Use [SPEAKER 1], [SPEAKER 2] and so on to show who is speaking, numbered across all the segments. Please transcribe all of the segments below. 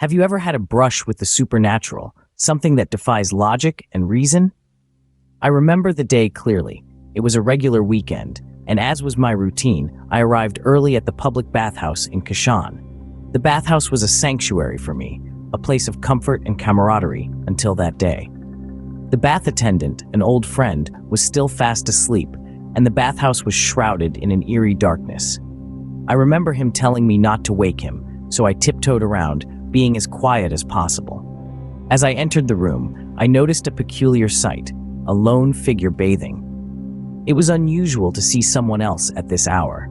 [SPEAKER 1] Have you ever had a brush with the supernatural, something that defies logic and reason? I remember the day clearly. It was a regular weekend, and as was my routine, I arrived early at the public bathhouse in Kashan. The bathhouse was a sanctuary for me, a place of comfort and camaraderie until that day. The bath attendant, an old friend, was still fast asleep, and the bathhouse was shrouded in an eerie darkness. I remember him telling me not to wake him, so I tiptoed around, being as quiet as possible. As I entered the room, I noticed a peculiar sight, a lone figure bathing. It was unusual to see someone else at this hour.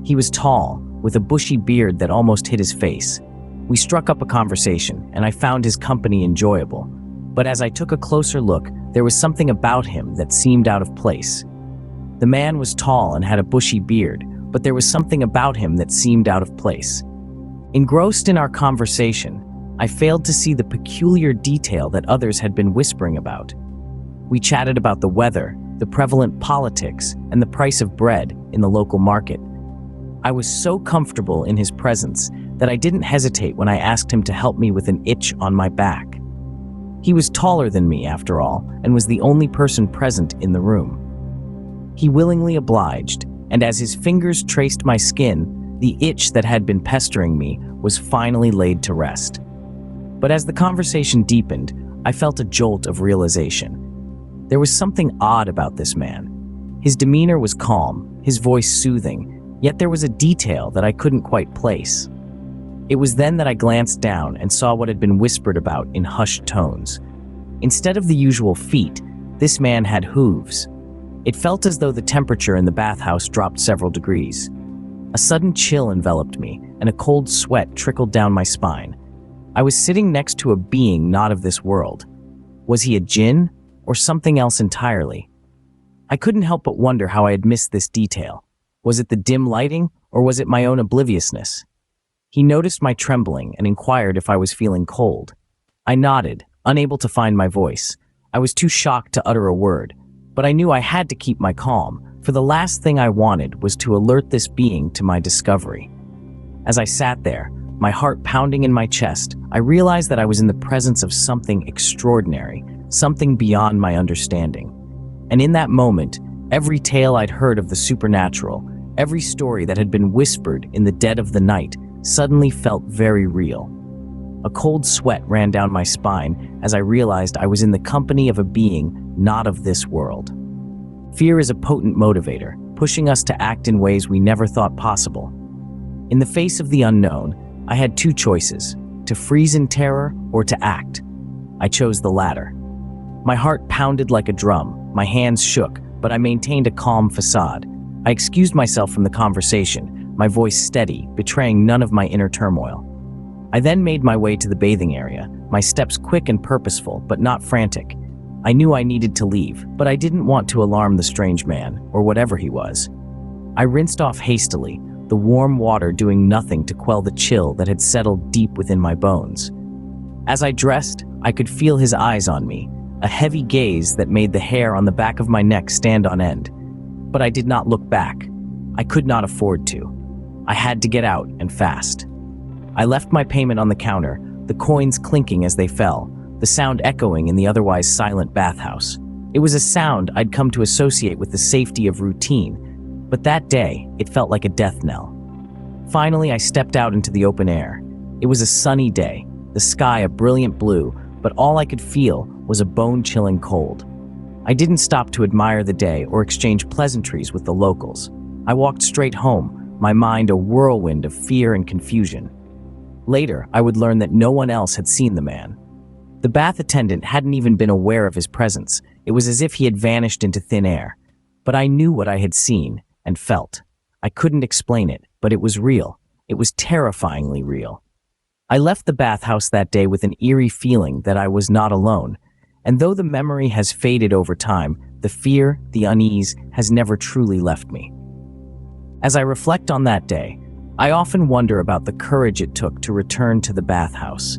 [SPEAKER 1] He was tall, with a bushy beard that almost hid his face. We struck up a conversation, and I found his company enjoyable. But as I took a closer look, there was something about him that seemed out of place. The man was tall and had a bushy beard, but there was something about him that seemed out of place. Engrossed in our conversation, I failed to see the peculiar detail that others had been whispering about. We chatted about the weather, the prevalent politics, and the price of bread in the local market. I was so comfortable in his presence that I didn't hesitate when I asked him to help me with an itch on my back. He was taller than me, after all, and was the only person present in the room. He willingly obliged, and as his fingers traced my skin, the itch that had been pestering me was finally laid to rest. But as the conversation deepened, I felt a jolt of realization. There was something odd about this man. His demeanor was calm, his voice soothing, yet there was a detail that I couldn't quite place. It was then that I glanced down and saw what had been whispered about in hushed tones. Instead of the usual feet, this man had hooves. It felt as though the temperature in the bathhouse dropped several degrees. A sudden chill enveloped me, and a cold sweat trickled down my spine. I was sitting next to a being not of this world. Was he a djinn, or something else entirely? I couldn't help but wonder how I had missed this detail. Was it the dim lighting, or was it my own obliviousness? He noticed my trembling and inquired if I was feeling cold. I nodded, unable to find my voice. I was too shocked to utter a word, but I knew I had to keep my calm, for the last thing I wanted was to alert this being to my discovery. As I sat there, my heart pounding in my chest, I realized that I was in the presence of something extraordinary, something beyond my understanding. And in that moment, every tale I'd heard of the supernatural, every story that had been whispered in the dead of the night, suddenly felt very real. A cold sweat ran down my spine as I realized I was in the company of a being not of this world. Fear is a potent motivator, pushing us to act in ways we never thought possible. In the face of the unknown, I had two choices: to freeze in terror or to act. I chose the latter. My heart pounded like a drum, my hands shook, but I maintained a calm facade. I excused myself from the conversation, my voice steady, betraying none of my inner turmoil. I then made my way to the bathing area, my steps quick and purposeful, but not frantic. I knew I needed to leave, but I didn't want to alarm the strange man, or whatever he was. I rinsed off hastily, the warm water doing nothing to quell the chill that had settled deep within my bones. As I dressed, I could feel his eyes on me, a heavy gaze that made the hair on the back of my neck stand on end. But I did not look back. I could not afford to. I had to get out, and fast. I left my payment on the counter, the coins clinking as they fell, the sound echoing in the otherwise silent bathhouse. It was a sound I'd come to associate with the safety of routine, but that day, it felt like a death knell. Finally, I stepped out into the open air. It was a sunny day, the sky a brilliant blue, but all I could feel was a bone-chilling cold. I didn't stop to admire the day or exchange pleasantries with the locals. I walked straight home, my mind a whirlwind of fear and confusion. Later, I would learn that no one else had seen the man. The bath attendant hadn't even been aware of his presence. It was as if he had vanished into thin air. But I knew what I had seen and felt. I couldn't explain it, but it was real. It was terrifyingly real. I left the bathhouse that day with an eerie feeling that I was not alone. And though the memory has faded over time, the fear, the unease, has never truly left me. As I reflect on that day, I often wonder about the courage it took to return to the bathhouse.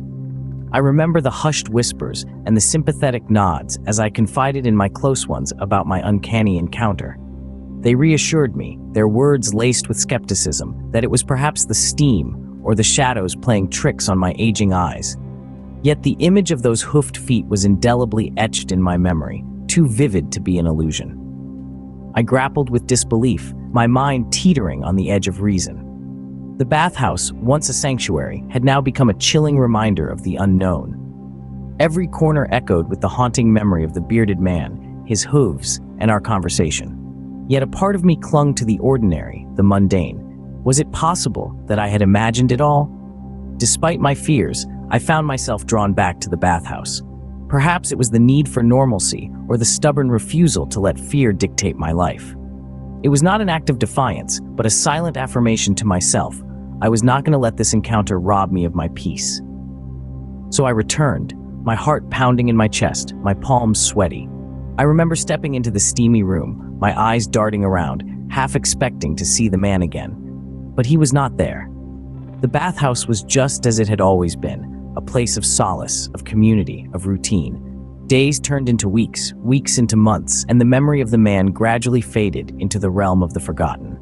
[SPEAKER 1] I remember the hushed whispers and the sympathetic nods as I confided in my close ones about my uncanny encounter. They reassured me, their words laced with skepticism, that it was perhaps the steam or the shadows playing tricks on my aging eyes. Yet the image of those hoofed feet was indelibly etched in my memory, too vivid to be an illusion. I grappled with disbelief, my mind teetering on the edge of reason. The bathhouse, once a sanctuary, had now become a chilling reminder of the unknown. Every corner echoed with the haunting memory of the bearded man, his hooves, and our conversation. Yet a part of me clung to the ordinary, the mundane. Was it possible that I had imagined it all? Despite my fears, I found myself drawn back to the bathhouse. Perhaps it was the need for normalcy or the stubborn refusal to let fear dictate my life. It was not an act of defiance, but a silent affirmation to myself. I was not going to let this encounter rob me of my peace. So I returned, my heart pounding in my chest, my palms sweaty. I remember stepping into the steamy room, my eyes darting around, half expecting to see the man again. But he was not there. The bathhouse was just as it had always been, a place of solace, of community, of routine. Days turned into weeks, weeks into months, and the memory of the man gradually faded into the realm of the forgotten.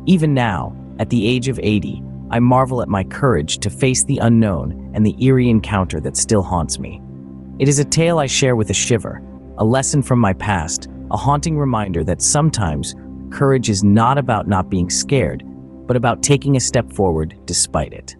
[SPEAKER 1] Even now, at the age of 80, I marvel at my courage to face the unknown and the eerie encounter that still haunts me. It is a tale I share with a shiver, a lesson from my past, a haunting reminder that sometimes courage is not about not being scared, but about taking a step forward despite it.